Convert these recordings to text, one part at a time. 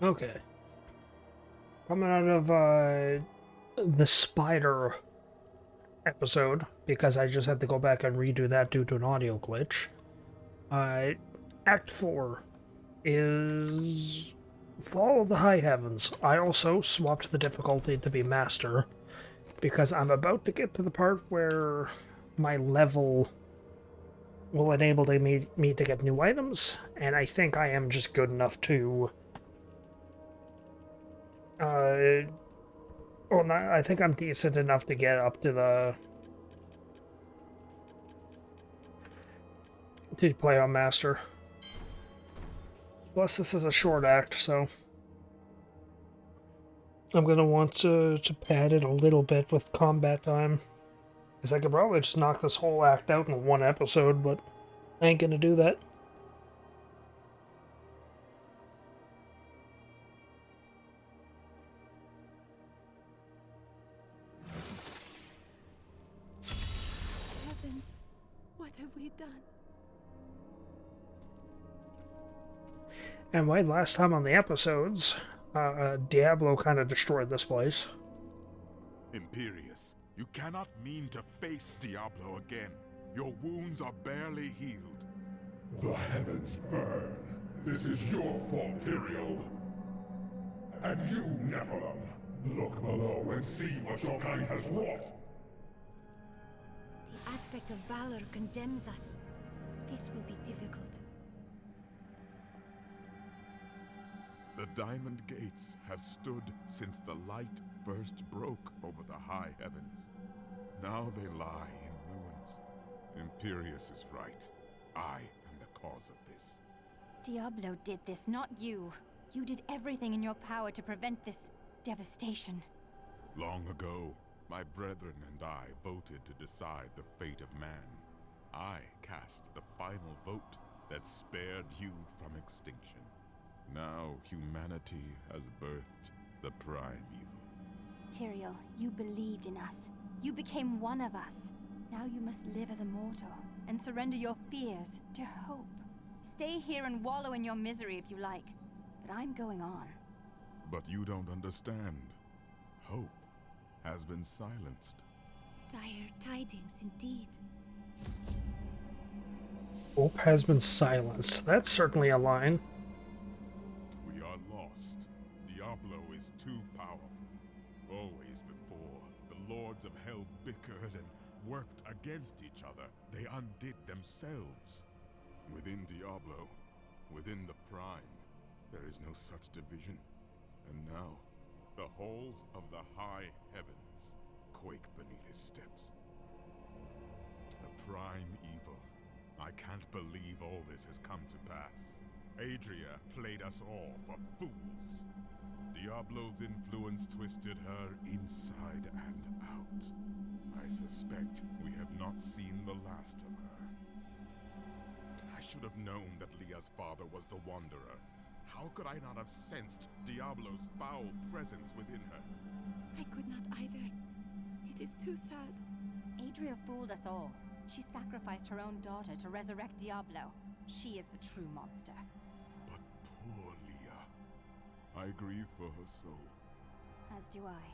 Okay. Coming out of the spider episode, because I just had to go back and redo that due to an audio glitch. Uh, Act 4 is Fall of the High Heavens. I also swapped the difficulty to be Master, because I'm about to get to the part where my level will enable me to get new items, and I think I am just good enough to uh, well, not, I think I'm decent enough to get up to play on Master. Plus, this is a short act, so I'm gonna want to pad it a little bit with combat time. Because I could probably just knock this whole act out in one episode, but I ain't gonna do that. Heavens, what have we done? And my last time on the episodes, Diablo kind of destroyed this place. Imperius, you cannot mean to face Diablo again. Your wounds are barely healed. The heavens burn. This is your fault, Tyrael. And you, Nephilim, look below and see what your kind has wrought. The aspect of valor condemns us. This will be difficult. The Diamond Gates have stood since the light first broke over the high heavens. Now they lie in ruins. Imperius is right. I am the cause of this. Diablo did this, not you. You did everything in your power to prevent this devastation. Long ago, my brethren and I voted to decide the fate of man. I cast the final vote that spared you from extinction. Now humanity has birthed the prime evil. Tyrael, you believed in us. You became one of us. Now you must live as a mortal and surrender your fears to hope. Stay here and wallow in your misery if you like, but I'm going on. But you don't understand. Hope has been silenced. Dire tidings indeed. Hope has been silenced. That's certainly a line. We are lost. Diablo is too powerful. Always before, the lords of hell bickered and worked against each other. They undid themselves. Within Diablo, within the Prime, there is no such division. And now, the halls of the high heavens quake beneath his steps. The Prime evil. I can't believe all this has come to pass. Adria played us all for fools. Diablo's influence twisted her inside and out. I suspect we have not seen the last of her. I should have known that Leah's father was the Wanderer. How could I not have sensed Diablo's foul presence within her? I could not either. It is too sad. Adria fooled us all. She sacrificed her own daughter to resurrect Diablo. She is the true monster. But poor Leah. I grieve for her soul. As do I.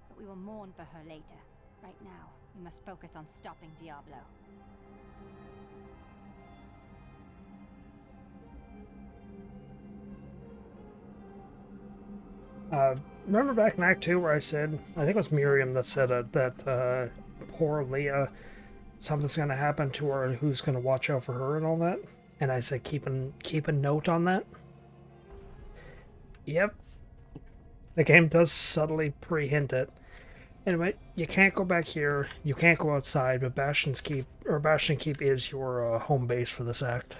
But we will mourn for her later. Right now, we must focus on stopping Diablo. Remember back in Act 2 where I said, I think it was Miriam that said it, that poor Leah, something's gonna happen to her and who's gonna watch out for her and all that? And I said, keep a note on that? Yep. The game does subtly pre-hint it. Anyway, you can't go back here, you can't go outside, but Bastion Keep is your home base for this act.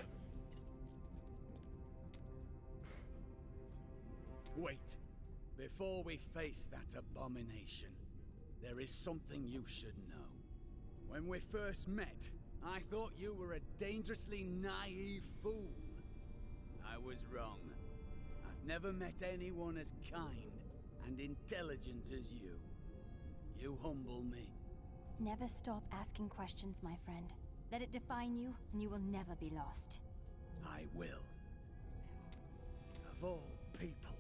Wait. Before we face that abomination, there is something you should know. When we first met, I thought you were a dangerously naive fool. I was wrong. I've never met anyone as kind and intelligent as you. You humble me. Never stop asking questions, my friend. Let it define you, and you will never be lost. I will. Of all people,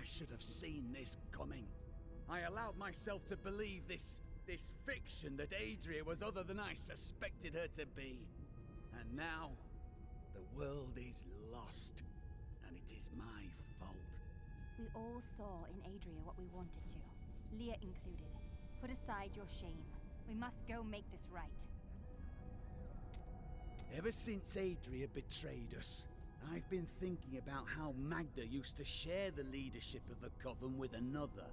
should have seen this coming. I allowed myself to believe this fiction that Adria was other than I suspected her to be. And now, the world is lost, and it is my fault. We all saw in Adria what we wanted to, Leah included. Put aside your shame. We must go make this right. Ever since Adria betrayed us, I've been thinking about how Magda used to share the leadership of the Coven with another.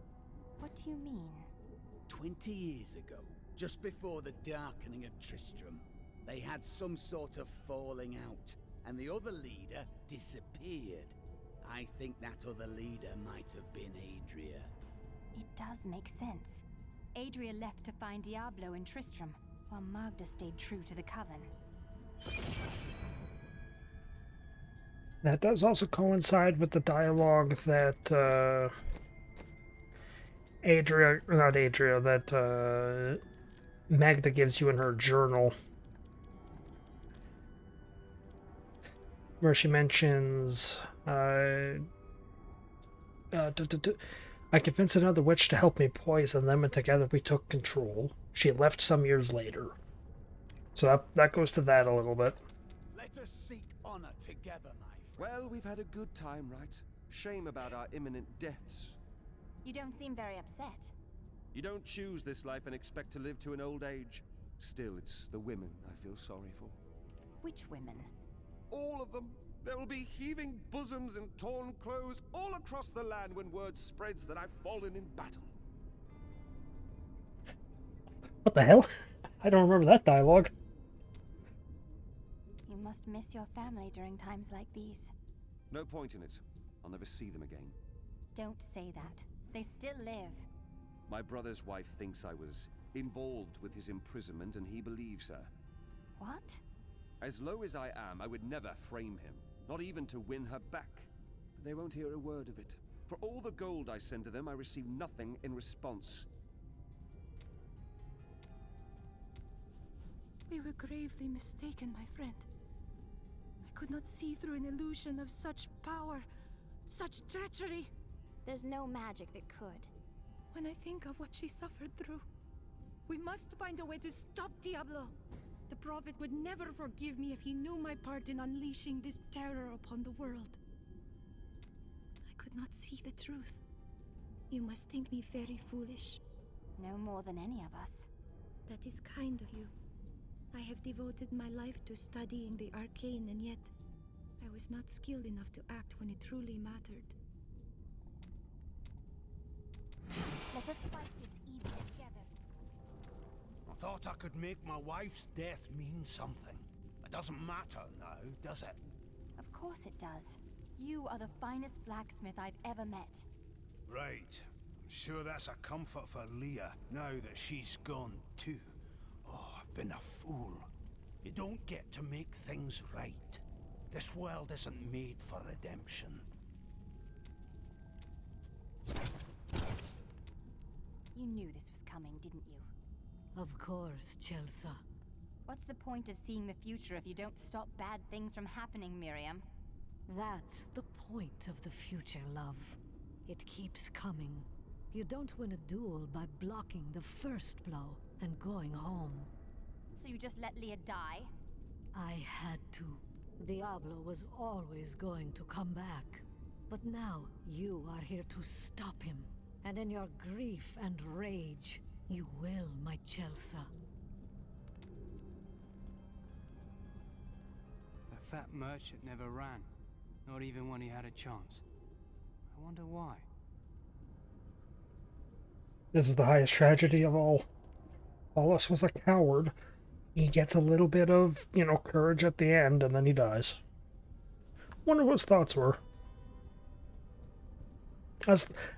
What do you mean? 20 years ago, just before the darkening of Tristram, they had some sort of falling out, and the other leader disappeared. I think that other leader might have been Adria. It does make sense. Adria left to find Diablo and Tristram, while Magda stayed true to the Coven. That does also coincide with the dialogue that Magda gives you in her journal, where she mentions, I convinced another witch to help me poison them, and together we took control. She left some years later. So that goes to that a little bit. Let us seek honor together, my friend. Well, we've had a good time, right? Shame about our imminent deaths. You don't seem very upset. You don't choose this life and expect to live to an old age. Still, it's the women I feel sorry for. Which women? All of them. There will be heaving bosoms and torn clothes all across the land when word spreads that I've fallen in battle. What the hell? I don't remember that dialogue. You must miss your family during times like these. No point in it. I'll never see them again. Don't say that. They still live. My brother's wife thinks I was involved with his imprisonment, and he believes her. What? As low as I am, I would never frame him, not even to win her back. But they won't hear a word of it. For all the gold I send to them, I receive nothing in response. We were gravely mistaken, my friend. I could not see through an illusion of such power, such treachery. There's no magic that could. When I think of what she suffered through, we must find a way to stop Diablo. The Prophet would never forgive me if he knew my part in unleashing this terror upon the world. I could not see the truth. You must think me very foolish. No more than any of us. That is kind of you. I have devoted my life to studying the arcane, and yet I was not skilled enough to act when it truly mattered. Let us fight this evil together. I thought I could make my wife's death mean something. It doesn't matter now, does it? Of course it does. You are the finest blacksmith I've ever met. Right. I'm sure that's a comfort for Leah, now that she's gone too. Oh, I've been a fool. You don't get to make things right. This world isn't made for redemption. You knew this was coming, didn't you? Of course, Chelsea. What's the point of seeing the future if you don't stop bad things from happening, Miriam? That's the point of the future, love. It keeps coming. You don't win a duel by blocking the first blow and going home. So you just let Leah die? I had to. Diablo was always going to come back. But now, you are here to stop him. And in your grief and rage, you will, my Chelsea. The fat merchant never ran. Not even when he had a chance. I wonder why. This is the highest tragedy of all. Wallace was a coward. He gets a little bit of, courage at the end, and then he dies. Wonder what his thoughts were.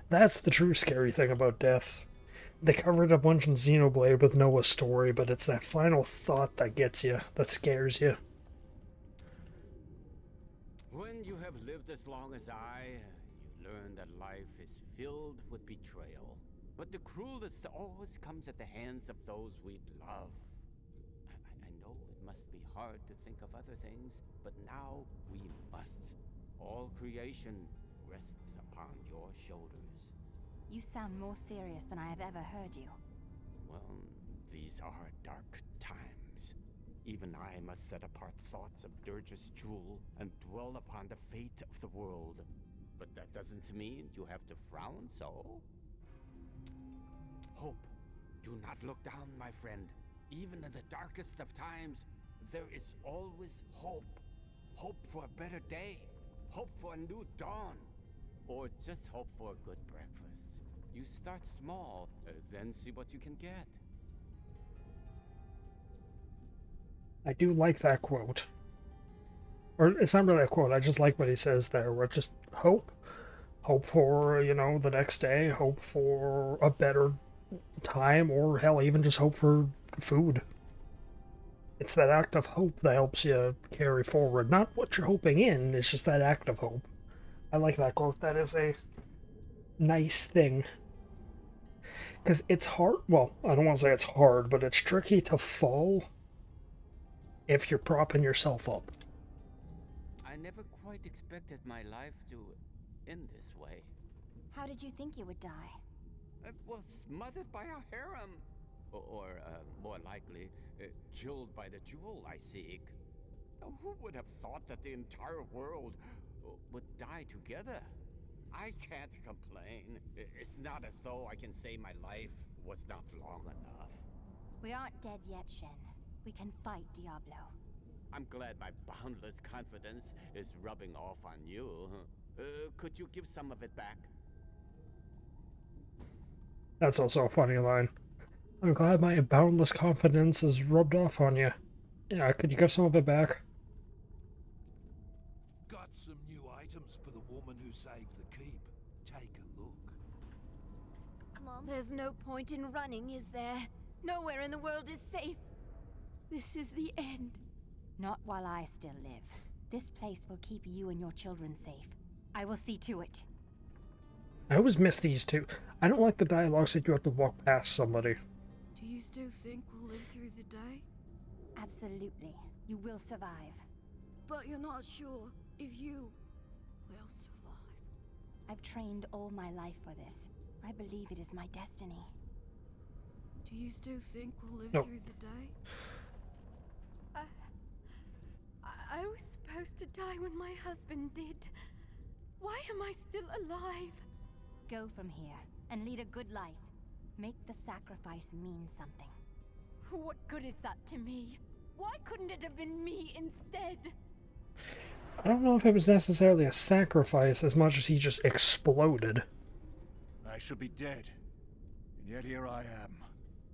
That's the true scary thing about death. They covered a bunch in Xenoblade with Noah's story, but it's that final thought that gets you, that scares you. When you have lived as long as I, you learn that life is filled with betrayal. But the cruelest always comes at the hands of those we love. I know it must be hard to think of other things, but now we must. All creation rests upon your shoulders. You sound more serious than I have ever heard you. Well, these are dark times. Even I must set apart thoughts of Dirge's jewel and dwell upon the fate of the world. But that doesn't mean you have to frown so. Hope. Do not look down, my friend. Even in the darkest of times, there is always hope. Hope for a better day. Hope for a new dawn. Or just hope for a good breakfast. You start small, then see what you can get. I do like that quote. Or it's not really a quote, I just like what he says there, where just hope. Hope for, you know, the next day, hope for a better time, or hell, even just hope for food. It's that act of hope that helps you carry forward. Not what you're hoping in, it's just that act of hope. I like that quote. That is a nice thing. Because it's hard, well, I don't want to say it's hard, but it's tricky to fall if you're propping yourself up. I never quite expected my life to end this way. How did you think you would die? I was smothered by a harem. Or more likely, killed by the jewel I seek. Now, who would have thought that the entire world would die together? I can't complain. It's not as though I can say my life was not long enough. We aren't dead yet, Shen. We can fight Diablo. I'm glad my boundless confidence is rubbing off on you. Could you give some of it back? That's also a funny line. I'm glad my boundless confidence is rubbed off on you. Yeah, could you give some of it back? Got some new items for the woman who saved the keep. Take a look. Mom, there's no point in running, is there? Nowhere in the world is safe. This is the end. Not while I still live. This place will keep you and your children safe. I will see to it. I always miss these two. I don't like the dialogues that you have to walk past somebody. Do you still think we'll live through the day? Absolutely. You will survive. But you're not sure if you will survive. I've trained all my life for this. I believe it is my destiny. Do you still think we'll live Nope. through the day? I was supposed to die when my husband did. Why am I still alive? Go from here and lead a good life. Make the sacrifice mean something. What good is that to me? Why couldn't it have been me instead? I don't know if it was necessarily a sacrifice as much as he just exploded. I should be dead. And yet here I am.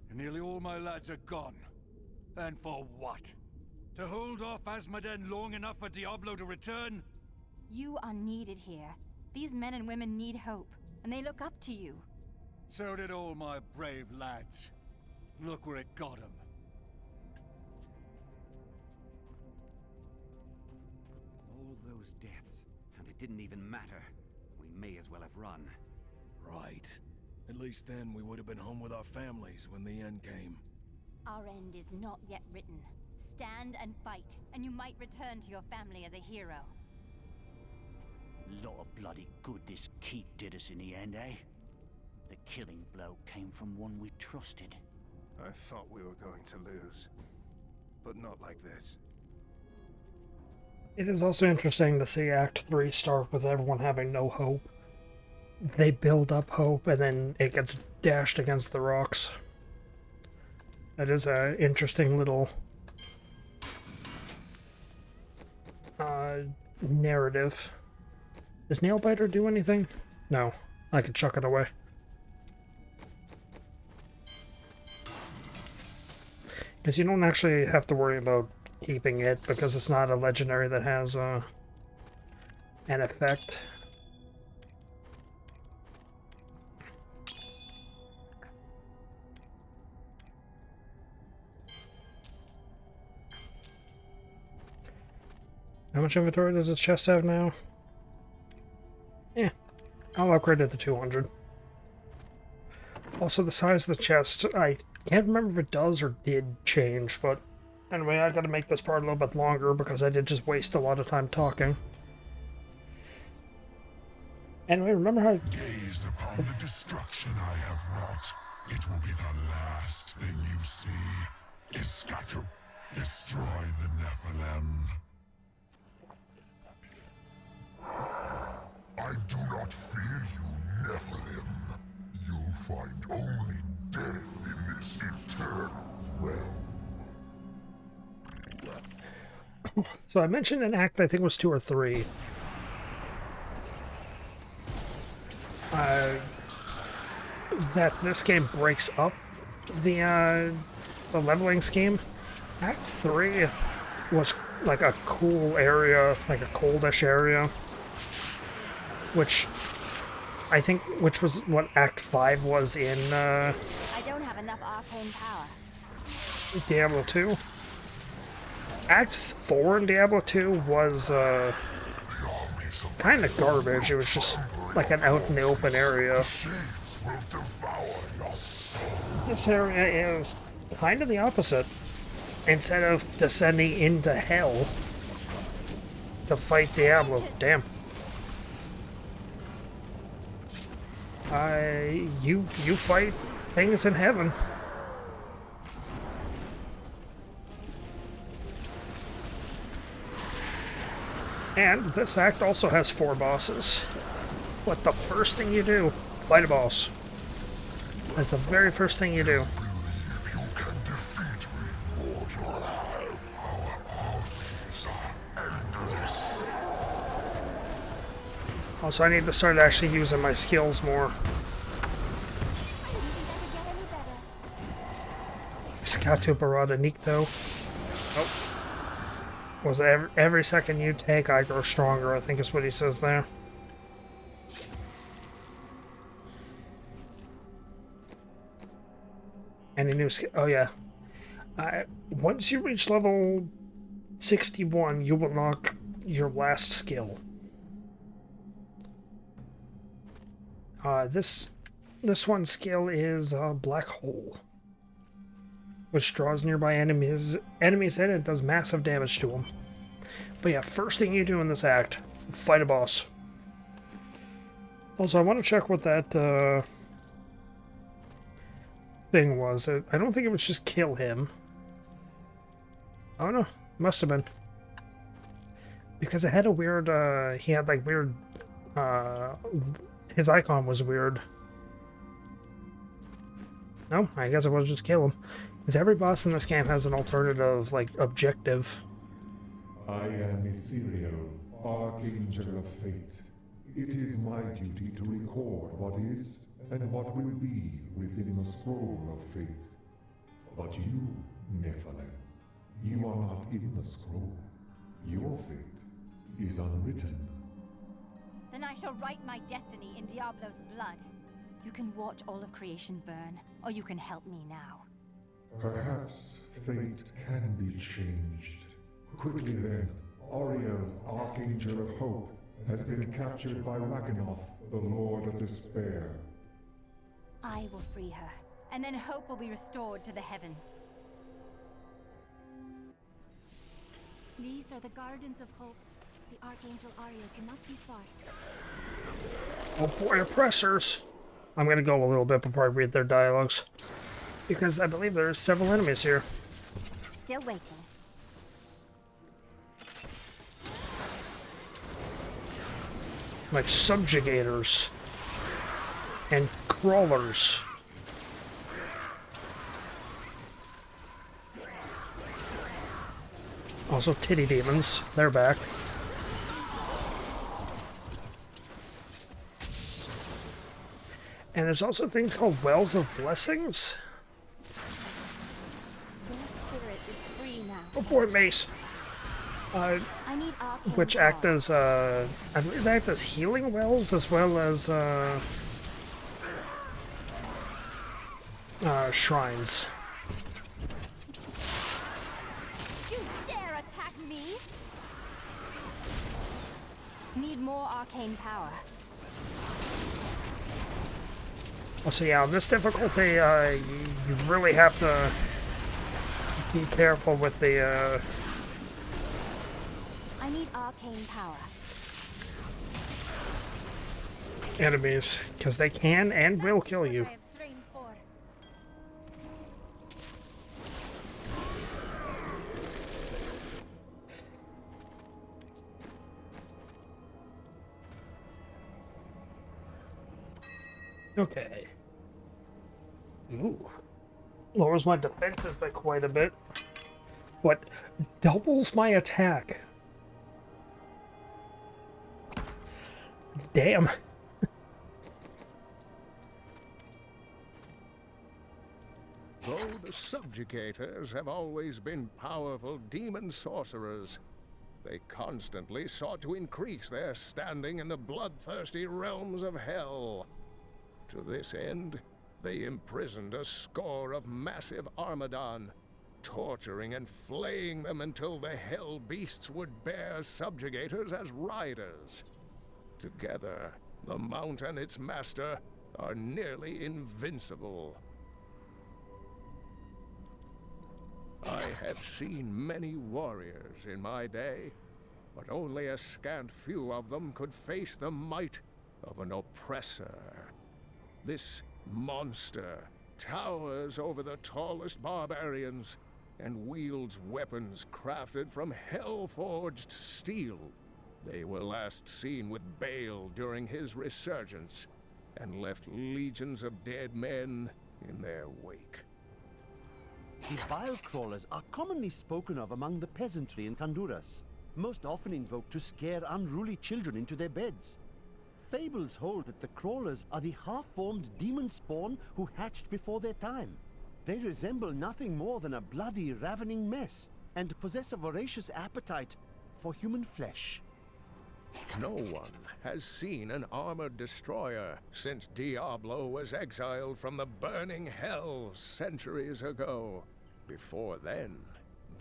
And nearly all my lads are gone. And for what? To hold off Asmoden long enough for Diablo to return? You are needed here. These men and women need hope, and they look up to you. So did all my brave lads. Look where it got them. All those deaths, and it didn't even matter. We may as well have run. Right. At least then we would have been home with our families when the end came. Our end is not yet written. Stand and fight, and you might return to your family as a hero. Lot of bloody good this keep did us in the end, eh? The killing blow came from one we trusted. I thought we were going to lose. But not like this. It is also interesting to see Act 3 start with everyone having no hope. They build up hope, and then it gets dashed against the rocks. That is an interesting little narrative. Does Nailbiter do anything? No. I can chuck it away. Because you don't actually have to worry about keeping it, because it's not a legendary that has an effect. How much inventory does this chest have now? Yeah, I'll upgrade it to 200. Also, the size of the chest, I can't remember if it does or did change, but anyway, I gotta make this part a little bit longer because I did just waste a lot of time talking. Anyway, remember how... Gaze upon the destruction I have wrought. It will be the last thing you see. Iskatu, destroy the Nephilim. I do not fear you, Nephilim. You'll find only death in this eternal realm. So I mentioned an act, I think it was 2 or 3. That this game breaks up the leveling scheme. Act 3 was like a cool area, like a coldish area, which was what Act 5 was in I don't have enough arcane power. Diablo 2. Act 4 in Diablo 2 was kind of garbage. It was just like an out in the open area. This area is kind of the opposite. Instead of descending into hell to fight Diablo, damn. You fight things in heaven. And this act also has 4 bosses. But the first thing you do, fight a boss. That's the very first thing you do. Also, I need to start actually using my skills more. Iskatu Barada Nikto. Oh. Was every second you take, I grow stronger, I think is what he says there. Any new skill? Oh, yeah. Once you reach level 61, you will unlock your last skill. This one skill is Black Hole, which draws nearby enemies in and does massive damage to them. But yeah, first thing you do in this act, fight a boss. Also, I want to check what that thing was. I don't think it was just kill him. Oh no, must have been. Because it had a weird, he had like weird, his icon was weird. No, I guess it was just kill him. Because every boss in this game has an alternative, like, objective. I am Ethereal, Archangel of Fate. It is my duty to record what is and what will be within the scroll of fate. But you, Nephilim, you are not in the scroll. Your fate is unwritten. Then I shall write my destiny in Diablo's blood. You can watch all of creation burn, or you can help me now. Perhaps fate can be changed. Quickly then, Auriel, Archangel of Hope, has been captured by Rakanoth, the Lord of Despair. I will free her, and then hope will be restored to the heavens. These are the Gardens of Hope. The Archangel Ariel cannot be far. Oh boy, oppressors! I'm gonna go a little bit before I read their dialogues, because I believe there are several enemies here. Still waiting. Like subjugators and crawlers. Also titty demons, they're back. And there's also things called Wells of Blessings. Your spirit is free now. Oh boy, mace. Which act as, I believe they act as healing wells as well as, shrines. You dare attack me? Need more arcane power. So yeah, on this difficulty, you really have to be careful with the, I need arcane power. enemies, because they can and will kill you. Okay. Ooh. Lowers my defenses by quite a bit. What? Doubles my attack. Damn. Though the subjugators have always been powerful demon sorcerers, they constantly sought to increase their standing in the bloodthirsty realms of hell. To this end, they imprisoned a score of massive Armadon, torturing and flaying them until the hell beasts would bear subjugators as riders. Together, the Mount and its master are nearly invincible. I have seen many warriors in my day, but only a scant few of them could face the might of an oppressor. This monster towers over the tallest barbarians and wields weapons crafted from hell-forged steel. They were last seen with Baal during his resurgence and left legions of dead men in their wake. The bile crawlers are commonly spoken of among the peasantry in Honduras, most often invoked to scare unruly children into their beds. Fables hold that the crawlers are the half-formed demon spawn who hatched before their time. They resemble nothing more than a bloody, ravening mess, and possess a voracious appetite for human flesh. No one has seen an armored destroyer since Diablo was exiled from the burning hell centuries ago. Before then,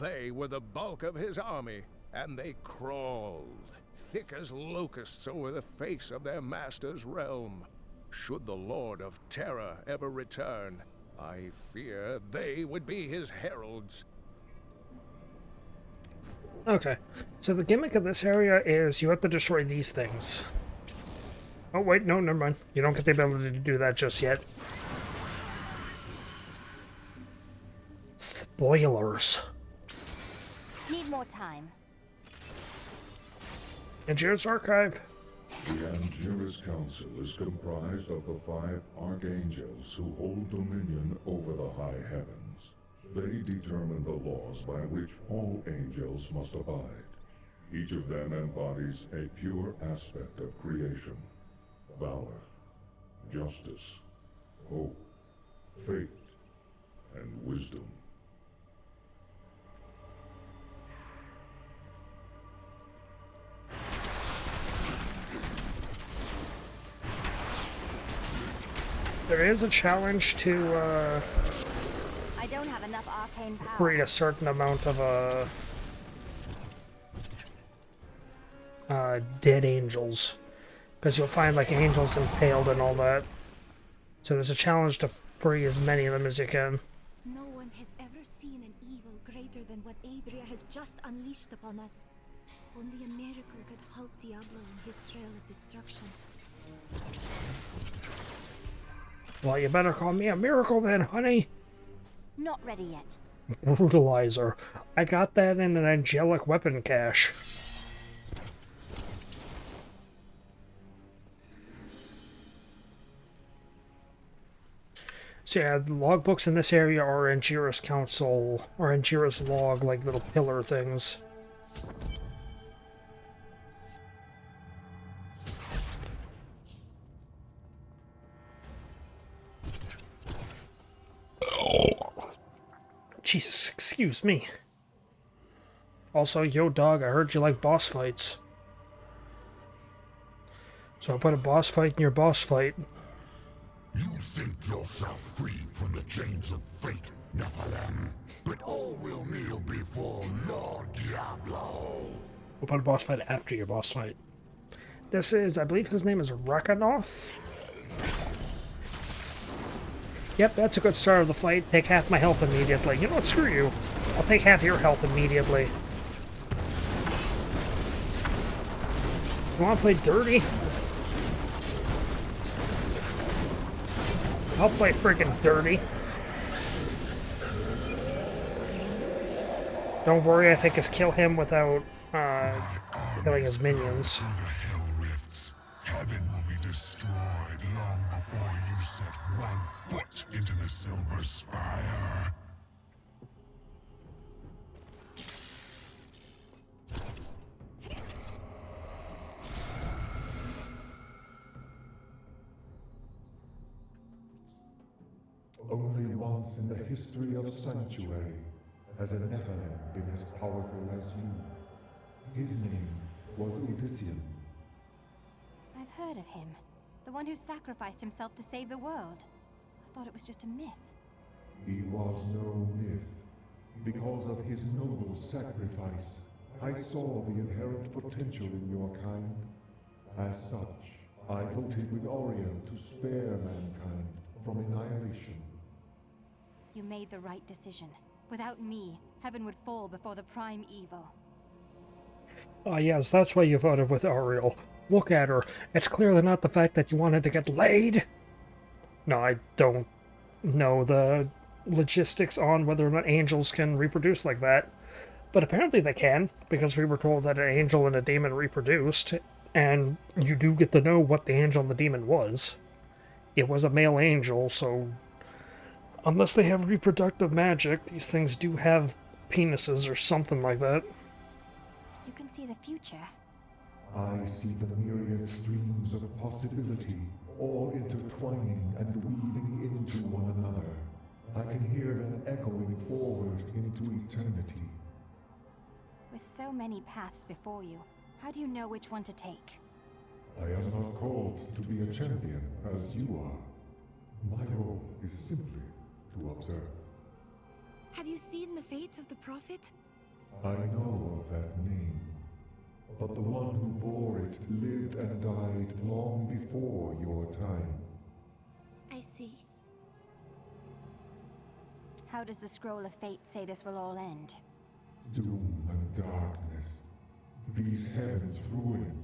they were the bulk of his army, and they crawled, thick as locusts, over the face of their master's realm. Should the Lord of Terror ever return, I fear they would be his heralds. Okay, so the gimmick of this area is you have to destroy these things. Oh wait, no, never mind. You don't get the ability to do that just yet. Spoilers. Need more time. Angiers Archive. The Angiers Council is comprised of the 5 archangels who hold dominion over the high heavens. They determine the laws by which all angels must abide. Each of them embodies a pure aspect of creation: valor, justice, hope, fate, and wisdom. There is a challenge to I don't have enough arcane power. create a certain amount of dead angels, because you'll find like angels impaled and all that. So there's a challenge to free as many of them as you can. No one has ever seen an evil greater than what Adria has just unleashed upon us. Only a miracle could halt Diablo in his trail of destruction. Well, you better call me a miracle then, honey. Not ready yet. Brutalizer. I got that in an angelic weapon cache. So yeah, the logbooks in this area are Angiers Council, or Angiers Log, like little pillar things. Jesus, excuse me. Also, yo dog, I heard you like boss fights. So I put a boss fight in your boss fight. You think yourself free from the chains of fate, Nephilim, but all will kneel before Lord Diablo. We'll put a boss fight after your boss fight. This is, I believe his name is Rakanoth. Yep, that's a good start of the fight. Take half my health immediately. You know what, screw you. I'll take half your health immediately. You wanna play dirty? I'll play friggin' dirty. Don't worry, I think it's kill him without killing his minions. Heaven will be destroyed long before you set one foot into the Silver Spire. Only once in the history of Sanctuary has a Nephilim been as powerful as you. His name was Odyssean. I've heard of him. The one who sacrificed himself to save the world. I thought it was just a myth. He was no myth. Because of his noble sacrifice, I saw the inherent potential in your kind. As such, I voted with Oriel to spare mankind from annihilation. You made the right decision. Without me, heaven would fall before the prime evil. Ah, yes, that's why you voted with Ariel. Look at her. It's clearly not the fact that you wanted to get laid. No, I don't know the logistics on whether or not angels can reproduce like that. But apparently they can, because we were told that an angel and a demon reproduced, and you do get to know what the angel and the demon was. It was a male angel, so unless they have reproductive magic, these things do have penises or something like that. You can see the future. I see the myriad streams of possibility, all intertwining and weaving into one another. I can hear them echoing forward into eternity. With so many paths before you, how do you know which one to take? I am not called to be a champion, as you are. My role is simply to observe. Have you seen the fate of the Prophet? I know of that name, but the one who bore it lived and died long before your time. I see. How does the Scroll of Fate say this will all end? Doom and darkness. These heavens ruined.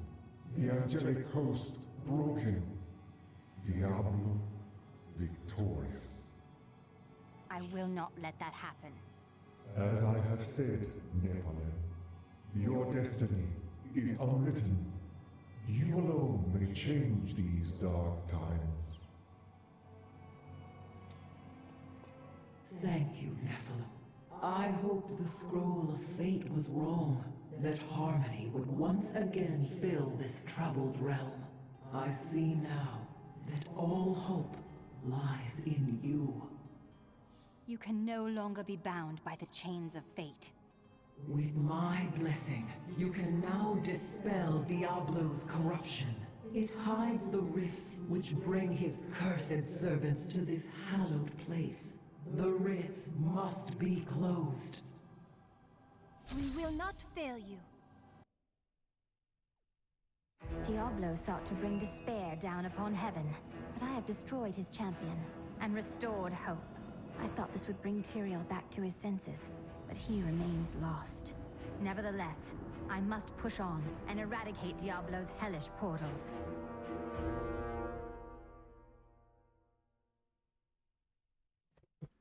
The angelic host broken. Diablo victorious. I will not let that happen. As I have said, Nephilim, your destiny is unwritten. You alone may change these dark times. Thank you, Nephilim. I hoped the Scroll of Fate was wrong, that harmony would once again fill this troubled realm. I see now that all hope lies in you. You can no longer be bound by the chains of fate. With my blessing, you can now dispel Diablo's corruption. It hides the rifts which bring his cursed servants to this hallowed place. The rifts must be closed. We will not fail you. Diablo sought to bring despair down upon heaven, but I have destroyed his champion and restored hope. I thought this would bring Tyrael back to his senses, but he remains lost. Nevertheless, I must push on and eradicate Diablo's hellish portals.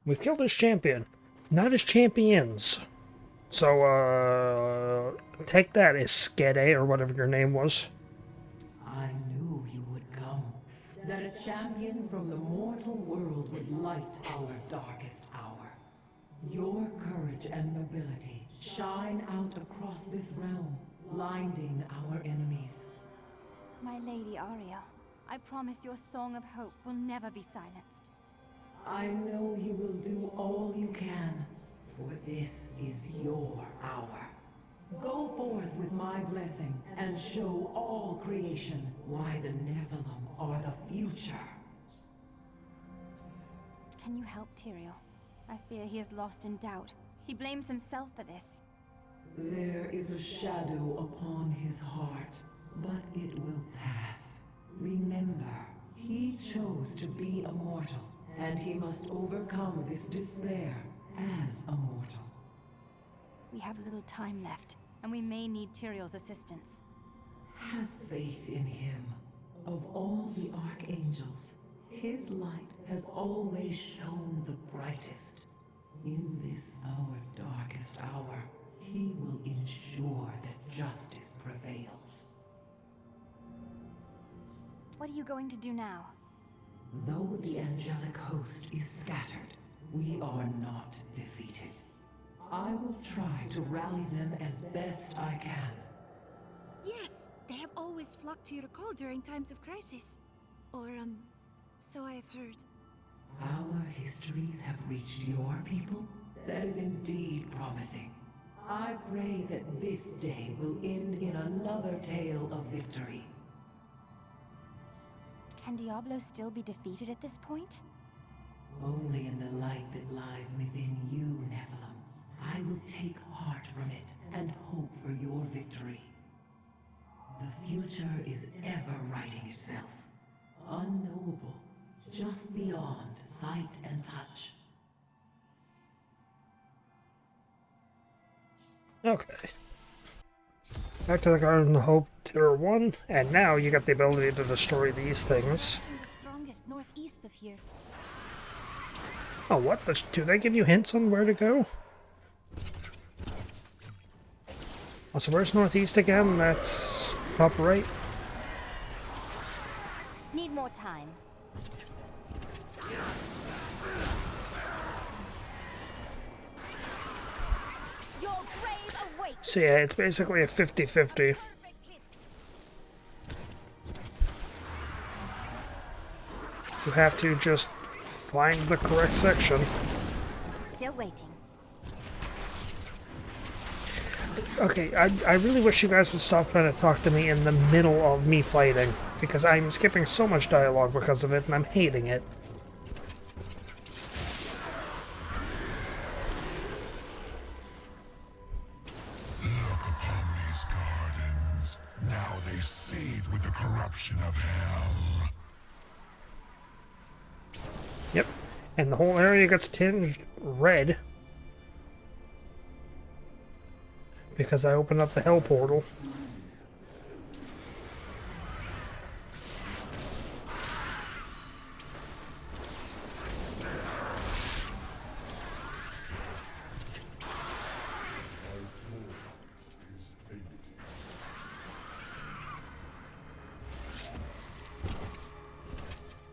We've killed his champion, not his champions. So, take that, Iskatu, or whatever your name was. I knew you would come. That a champion from the mortal world would light our darkest hour. Your courage and nobility shine out across this realm, blinding our enemies. My Lady Ariel, I promise your song of hope will never be silenced. I know you will do all you can, for this is your hour. Go forth with my blessing and show all creation why the Nephilim are the future. Can you help Tyrael? I fear he is lost in doubt. He blames himself for this. There is a shadow upon his heart, but it will pass. Remember, he chose to be a mortal, and he must overcome this despair as a mortal. We have little time left, and we may need Tyrael's assistance. Have faith in him. Of all the archangels, His light has always shone the brightest. In this our darkest hour, he will ensure that justice prevails. What are you going to do now? Though the angelic host is scattered, we are not defeated. I will try to rally them as best I can. Yes, they have always flocked to your call during times of crisis. Or, so I have heard. Our histories have reached your people? That is indeed promising. I pray that this day will end in another tale of victory. Can Diablo still be defeated at this point? Only in the light that lies within you, Nephilim. I will take heart from it and hope for your victory. The future is ever writing itself. Unknowable, just beyond sight and touch. Okay. Back to the Garden of Hope Tier 1, and now you got the ability to destroy these things. The strongest northeast of here. Oh, what? Do they give you hints on where to go? Oh, so where's northeast again? That's top right. Need more time. Your grave awaits. So yeah, it's basically a 50-50. You have to just find the correct section. Still waiting. Okay, I really wish you guys would stop trying to talk to me in the middle of me fighting, because I'm skipping so much dialogue because of it, and I'm hating it. Look upon these gardens. Now they seethe with the corruption of hell. Yep, and the whole area gets tinged red because I opened up the hell portal.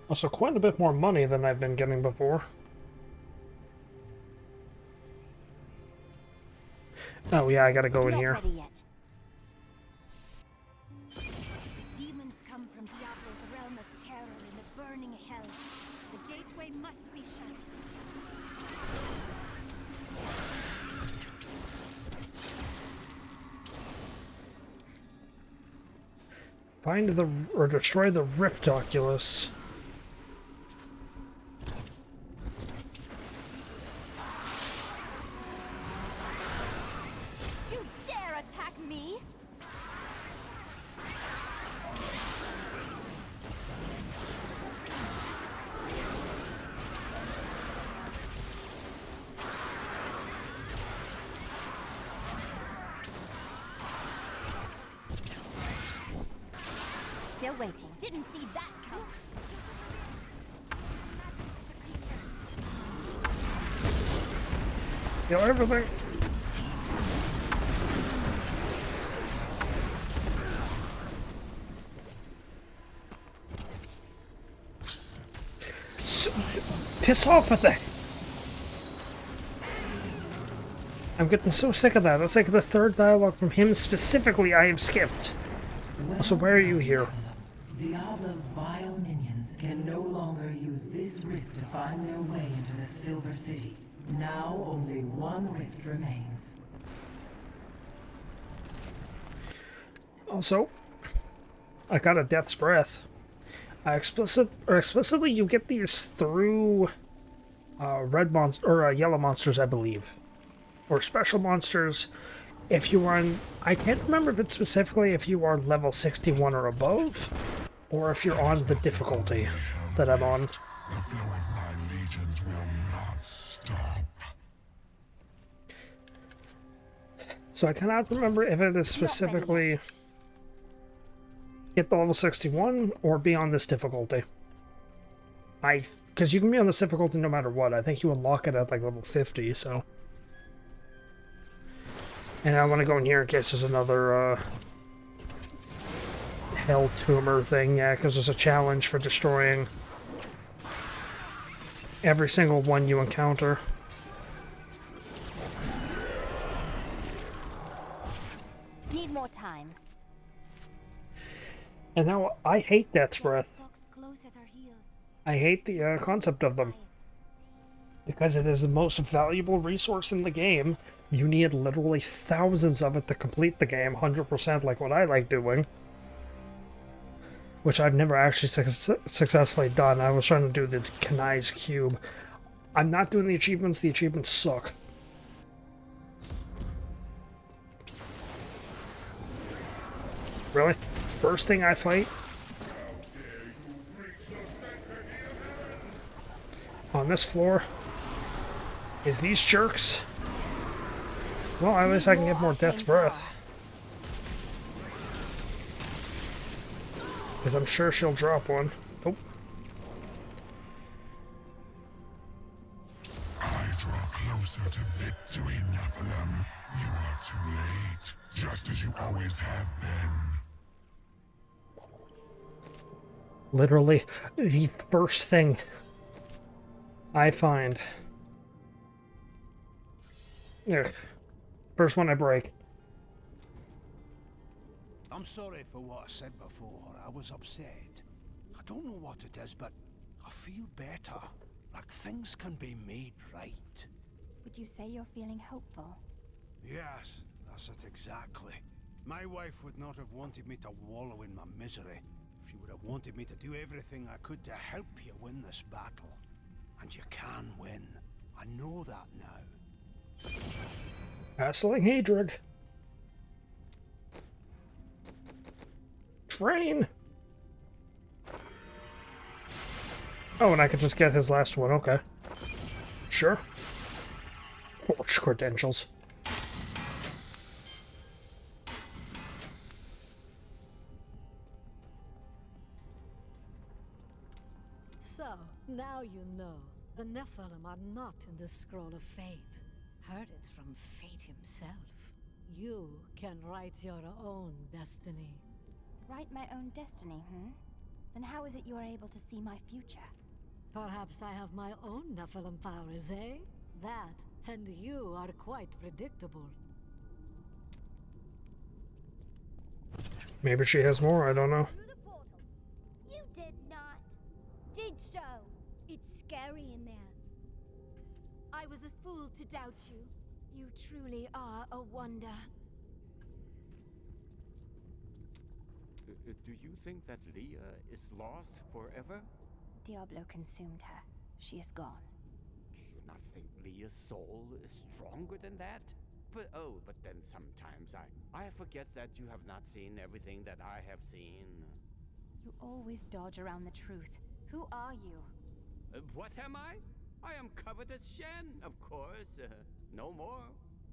Also, quite a bit more money than I've been getting before. Oh yeah, I gotta go in here. Demons come from Diablo's realm of terror in the burning hell. The gateway must be shut. Find the or destroy the Rift Oculus. You dare attack me? Still waiting. Didn't see that coming. Kill everything. Piss off with that. I'm getting so sick of that. That's like the third dialogue from him specifically I have skipped. So why are you here? Diablo's vile minions can no longer use this rift to find their way into the Silver City. Now only one rift remains. Also, I got a Death's Breath. Explicitly, you get these through yellow monsters, I believe, or special monsters. If you are on, I can't remember if it's specifically if you are level 61 or above, or if you're on the difficulty that I'm on. The flow of my legions will not stop. So I cannot remember if it is specifically get the level 61 or be on this difficulty. Because you can be on this difficulty no matter what. I think you unlock it at like level 50, so. And I want to go in here in case there's another hell tumor thing, yeah, because there's a challenge for destroying every single one you encounter. Need more time. And now I hate Death's Breath. I hate the concept of them. Because it is the most valuable resource in the game. You need literally thousands of it to complete the game, 100% like what I like doing. Which I've never actually successfully done. I was trying to do the Kanai's Cube. I'm not doing the achievements suck. Really? First thing I fight? On this floor? Is these jerks? Well, at least I can get more Death's Breath. Because I'm sure she'll drop one. Oh. I draw closer to victory, Nephilim. You are too late, just as you always have been. Literally, the first thing I find. There. First one I break. I'm sorry for what I said before. I was upset. I don't know what it is, but I feel better. Like things can be made right. Would you say you're feeling hopeful? Yes, that's it exactly. My wife would not have wanted me to wallow in my misery. She would have wanted me to do everything I could to help you win this battle. And you can win. I know that now. Hassling Hedrig. Train! Oh, and I could just get his last one, okay. Sure. Forged credentials. So, now you know. The Nephilim are not in the Scroll of Fate. Heard it from Fate himself. You can write your own destiny. Write my own destiny, Then how is it you are able to see my future? Perhaps I have my own Nephilim powers, eh? That, and you are quite predictable. Maybe she has more, I don't know. You did not. Did so. It's scary in there. I was a fool to doubt you. You truly are a wonder. Do you think that Leah is lost forever? Diablo consumed her. She is gone. Do you not think Leah's soul is stronger than that? But then sometimes I forget that you have not seen everything that I have seen. You always dodge around the truth. Who are you? What am I? I am covered as Shen, of course. No more,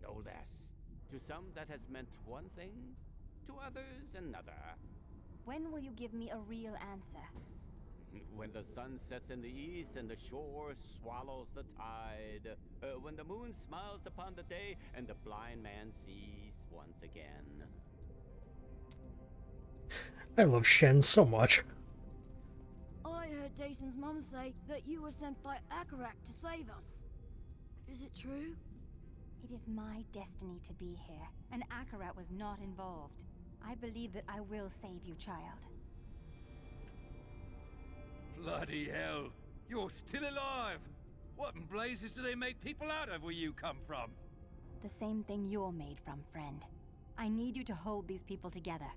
no less. To some that has meant one thing, to others another. When will you give me a real answer? When the sun sets in the east and the shore swallows the tide. When the moon smiles upon the day and the blind man sees once again. I love Shen so much. I heard Jason's mum say that you were sent by Akarak to save us. Is it true? It is my destiny to be here, and Akarat was not involved. I believe that I will save you, child. Bloody hell! You're still alive! What in blazes do they make people out of where you come from? The same thing you're made from, friend. I need you to hold these people together.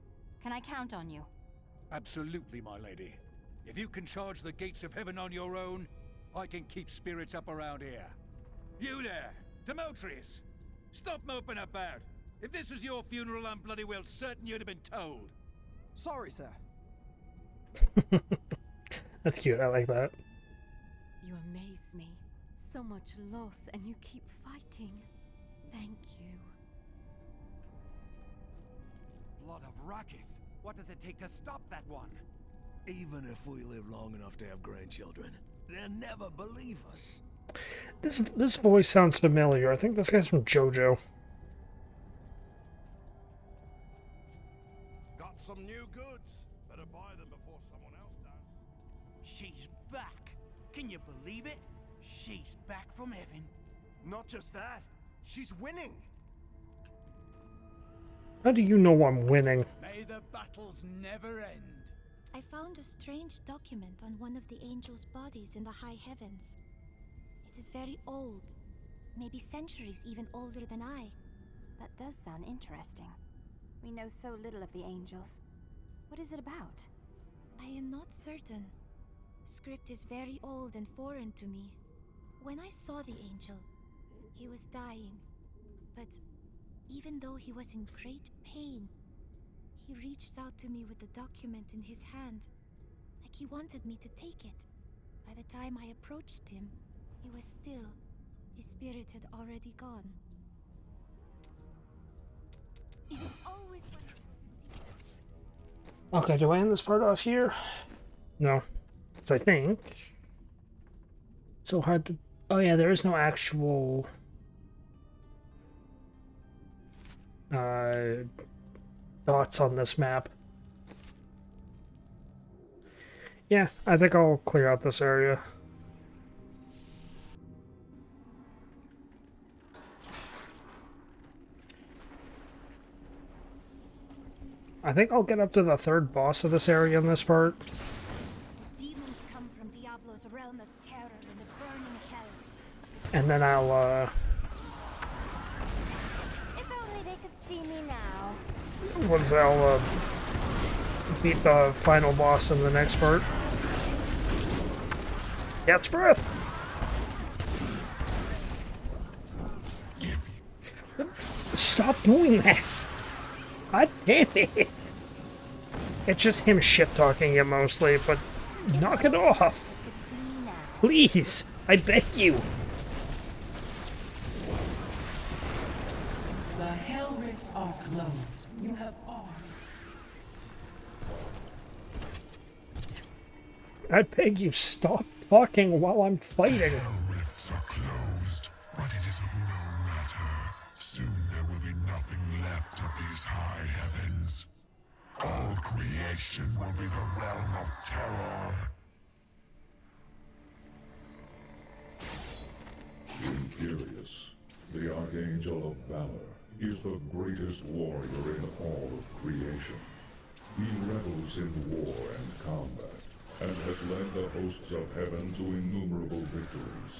Can I count on you? Absolutely, my lady. If you can charge the gates of heaven on your own, I can keep spirits up around here. You there, Demetrius! Stop moping about! If this was your funeral, I'm bloody well certain you'd have been told. Sorry, sir. That's cute, I like that. You amaze me. So much loss, and you keep fighting. Thank you. Blood of Rakis! What does it take to stop that one? Even if we live long enough to have grandchildren, They'll never believe us. This voice sounds familiar. I think this guy's from JoJo. Got some new goods. Better buy them before someone else does. She's back. Can you believe it? She's back from heaven. Not just that. She's winning. How do you know I'm winning? May the battles never end. I found a strange document on one of the angels' bodies in the high heavens. It is very old, maybe centuries even older than I. That does sound interesting. We know so little of the angels. What is it about? I am not certain. The script is very old and foreign to me. When I saw the angel, he was dying. But even though he was in great pain, he reached out to me with the document in his hand, like he wanted me to take it. By the time I approached him, he was still. His spirit had already gone. It is always wonderful to see. Okay, do I end this part off here? No. It's, I think. So hard to... Oh yeah, there is no actual... dots on this map. Yeah, I think I'll clear out this area. I think I'll get up to the third boss of this area in this part. Demons come from Diablo's realm of terror and the burning hells. And then I'll, If only they could see me now. I'll beat the final boss in the next part. Cat's breath! Stop doing that! God damn it! It's just him shit-talking you mostly, but knock it off! Please! I beg you! The hell rifts are closed. You have armed. I beg you, stop talking while I'm fighting. Hell rifts are closed, but it is of no matter. Soon there will be nothing left of these high heavens. All creation will be the realm of terror. Imperius, the Archangel of Valor, is the greatest warrior in all of creation. He revels in war and combat, and has led the hosts of heaven to innumerable victories.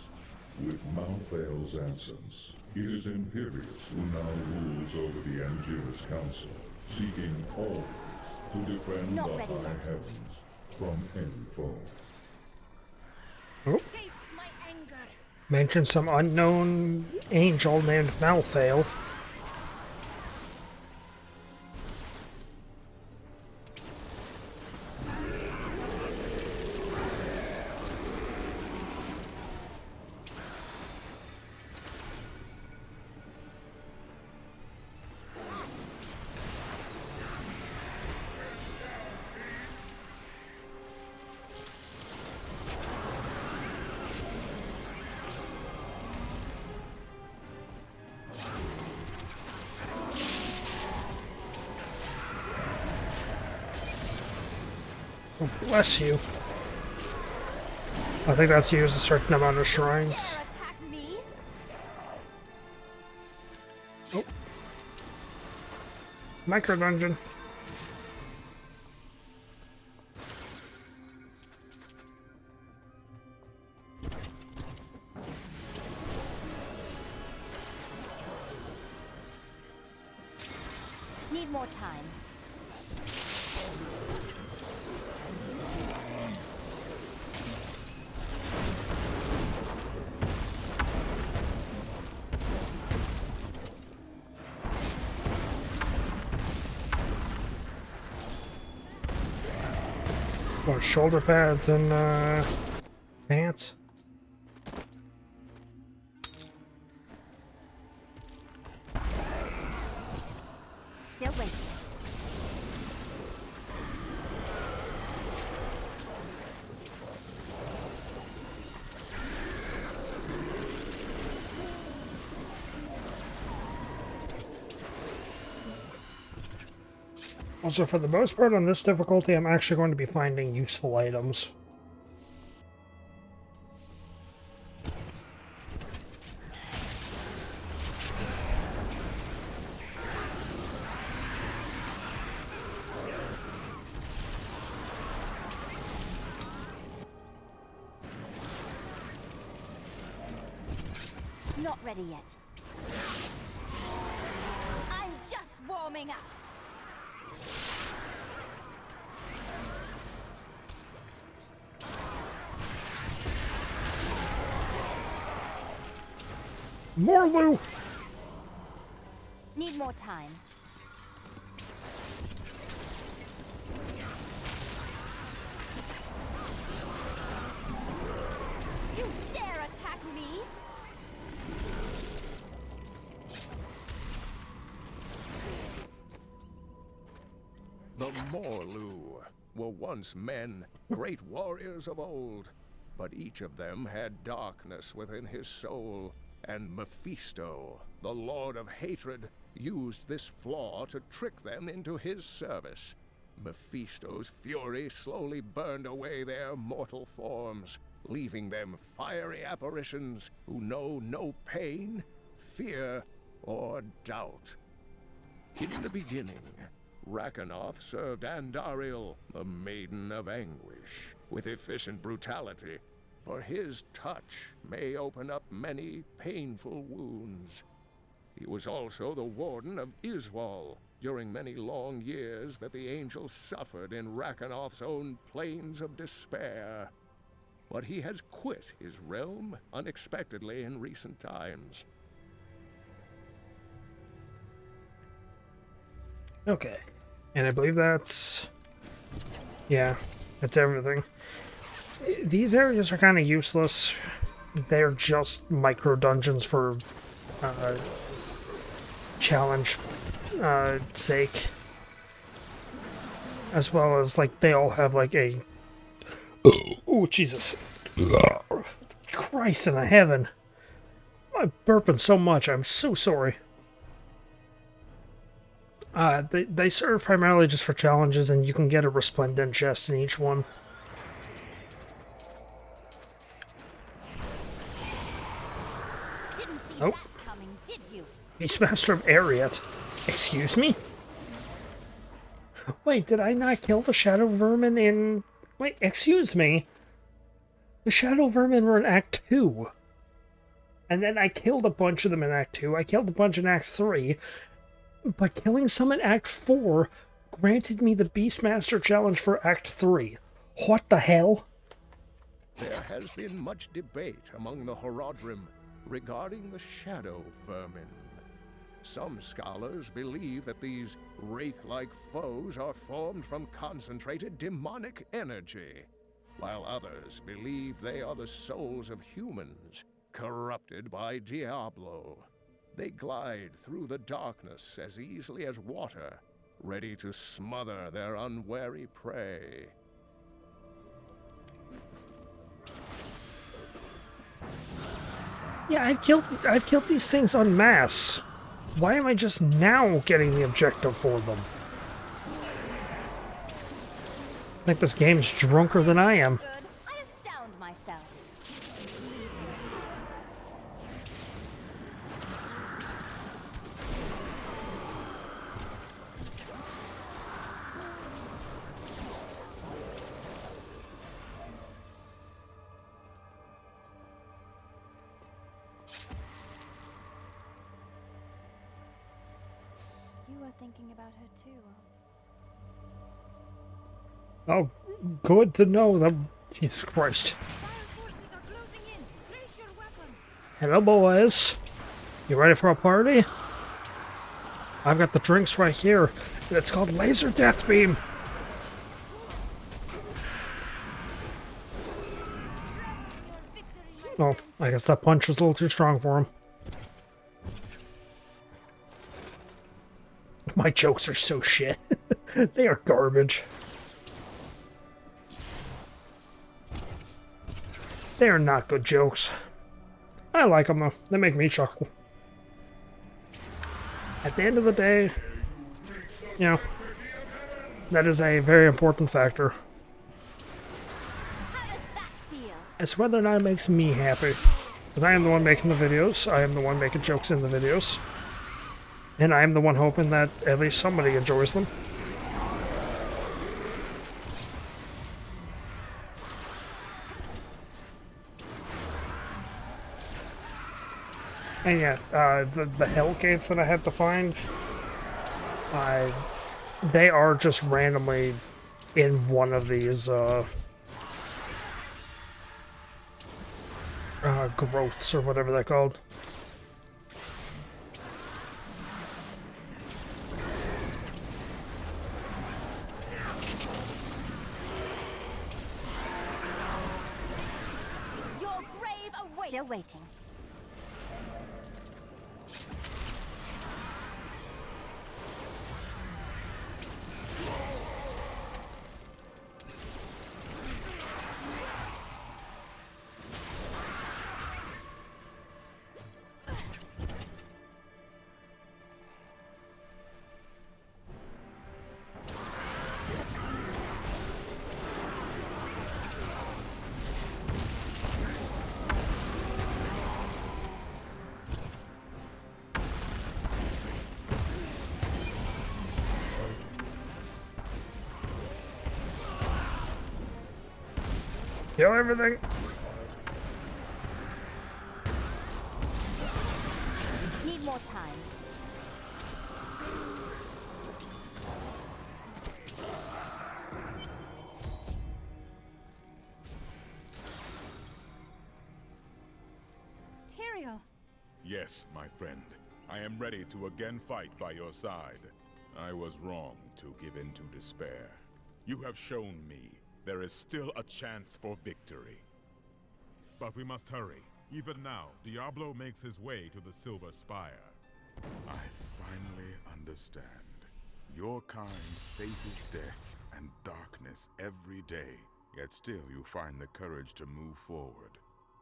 With Malthael's absence, it is Imperius who now rules over the Angelus Council, seeking always to defend the high heavens from any foe. Oh. Mention some unknown angel named Malthael. Oh, bless you. I think that's used a certain amount of shrines. Oh. Micro dungeon. Need more time. More shoulder pads and pants. Still waiting. Also, for the most part on this difficulty, I'm actually going to be finding useful items. Not ready yet. I'm just warming up. More loot! Need more time. You dare attack me? The Morlu were once men, great warriors of old, but each of them had darkness within his soul, and Mephisto, the Lord of Hatred, used this flaw to trick them into his service. Mephisto's fury slowly burned away their mortal forms, leaving them fiery apparitions who know no pain, fear, or doubt. In the beginning, Rakanoth served Andariel, the Maiden of Anguish, with efficient brutality, for his touch may open up many painful wounds. He was also the warden of Iswal during many long years that the angels suffered in Rakanoth's own plains of despair. But he has quit his realm unexpectedly in recent times. Okay. And I believe that's... yeah, that's everything. These areas are kind of useless. They're just micro-dungeons for challenge sake. As well as, like, they all have, like, a... oh, Jesus. Christ in heaven. I'm burping so much. I'm so sorry. They serve primarily just for challenges, and you can get a resplendent chest in each one. Oh. Beastmaster of Ariat. Excuse me? Wait, did I not kill the Shadow Vermin in... wait, excuse me? The Shadow Vermin were in Act 2. And then I killed a bunch of them in Act 2. I killed a bunch in Act 3. But killing some in Act 4 granted me the Beastmaster challenge for Act 3. What the hell? There has been much debate among the Horodrim regarding the Shadow Vermin. Some scholars believe that these wraith-like foes are formed from concentrated demonic energy, while others believe they are the souls of humans, corrupted by Diablo. They glide through the darkness as easily as water, ready to smother their unwary prey. Yeah, I've killed these things en masse. Why am I just now getting the objective for them? I think this game's drunker than I am. I astound myself. You are thinking about her too. Oh, good to know that. Jesus Christ. Hello, boys. You ready for a party? I've got the drinks right here. It's called Laser Death Beam. Oh, I guess that punch was a little too strong for him. My jokes are so shit. They are garbage. They are not good jokes. I like them though. They make me chuckle. At the end of the day, you know, that is a very important factor. It's whether or not it makes me happy. Because I am the one making the videos, I am the one making jokes in the videos. And I am the one hoping that at least somebody enjoys them. And yeah, the hell gates that I had to find, they are just randomly in one of these growths or whatever they're called. Your grave awaits. Still waiting. Kill everything. Need more time. Tyrael. Yes, my friend. I am ready to again fight by your side. I was wrong to give in to despair. You have shown me there is still a chance for victory. But we must hurry. Even now, Diablo makes his way to the Silver Spire. I finally understand. Your kind faces death and darkness every day, yet still you find the courage to move forward.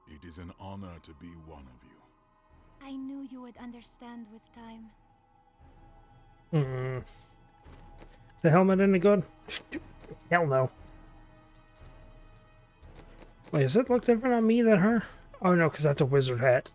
It is an honor to be one of you. I knew you would understand with time. The helmet any good? Hell no. Wait, does it look different on me than her? Oh no, because that's a wizard hat.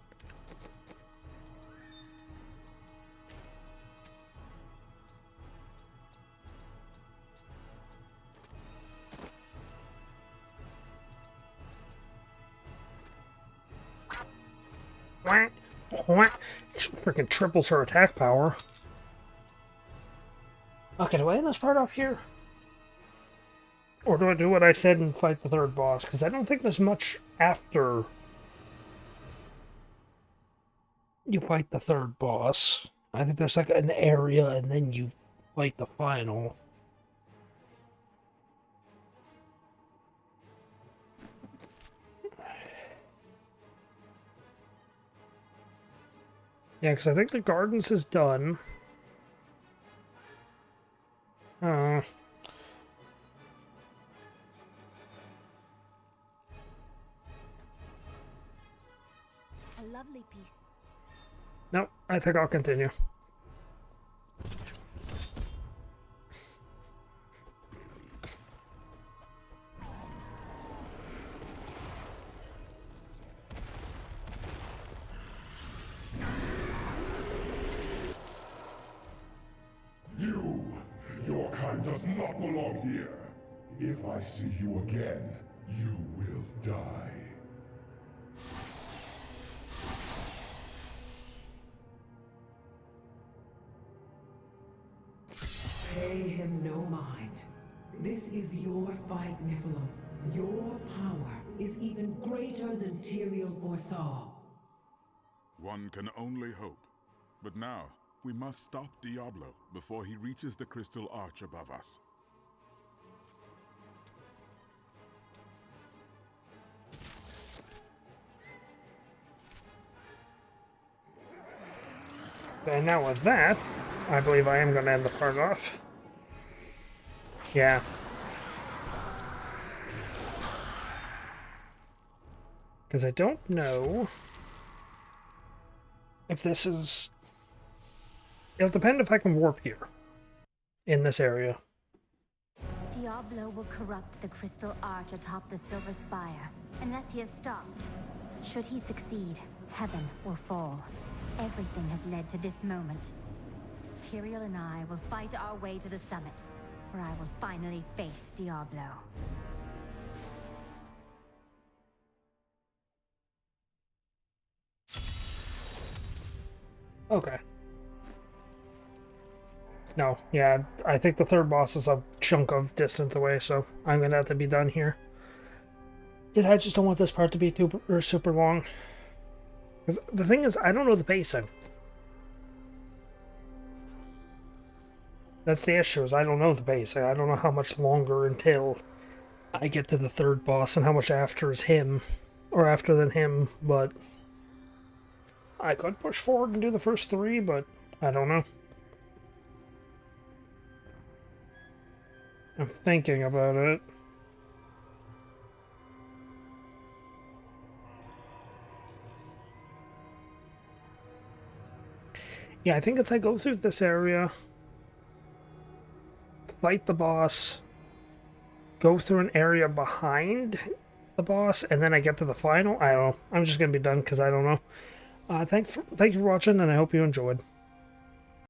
Freaking triples her attack power. Okay, do I end this part off here? Or do I do what I said and fight the third boss? Because I don't think there's much after you fight the third boss. I think there's like an area and then you fight the final. Yeah, because I think the gardens is done. A lovely piece. No, I think I'll continue. Your kind does not belong here. If I see you again, you will die. Pay him no mind. This is your fight, Nephilim. Your power is even greater than Tyrael foresaw. One can only hope. But now, we must stop Diablo before he reaches the crystal arch above us. And now with that, I believe I am going to end the part off. Yeah. Because I don't know if this is... It'll depend if I can warp here in this area. Diablo will corrupt the crystal arch atop the Silver Spire, unless he is stopped. Should he succeed, heaven will fall. Everything has led to this moment. Tyrael and I will fight our way to the summit, where I will finally face Diablo. Okay. No, yeah, I think the third boss is a chunk of distance away, so I'm gonna have to be done here. Yeah, I just don't want this part to be super long. Because the thing is, I don't know the pacing. That's the issue, is I don't know the pacing. I don't know how much longer until I get to the third boss and how much after is him, or after than him, but I could push forward and do the first three, but I don't know. I'm thinking about it. Yeah, I think it's I go through this area, fight the boss, go through an area behind the boss, and then I get to the final. I don't know. I'm just gonna be done because I don't know. Thank you for watching, and I hope you enjoyed.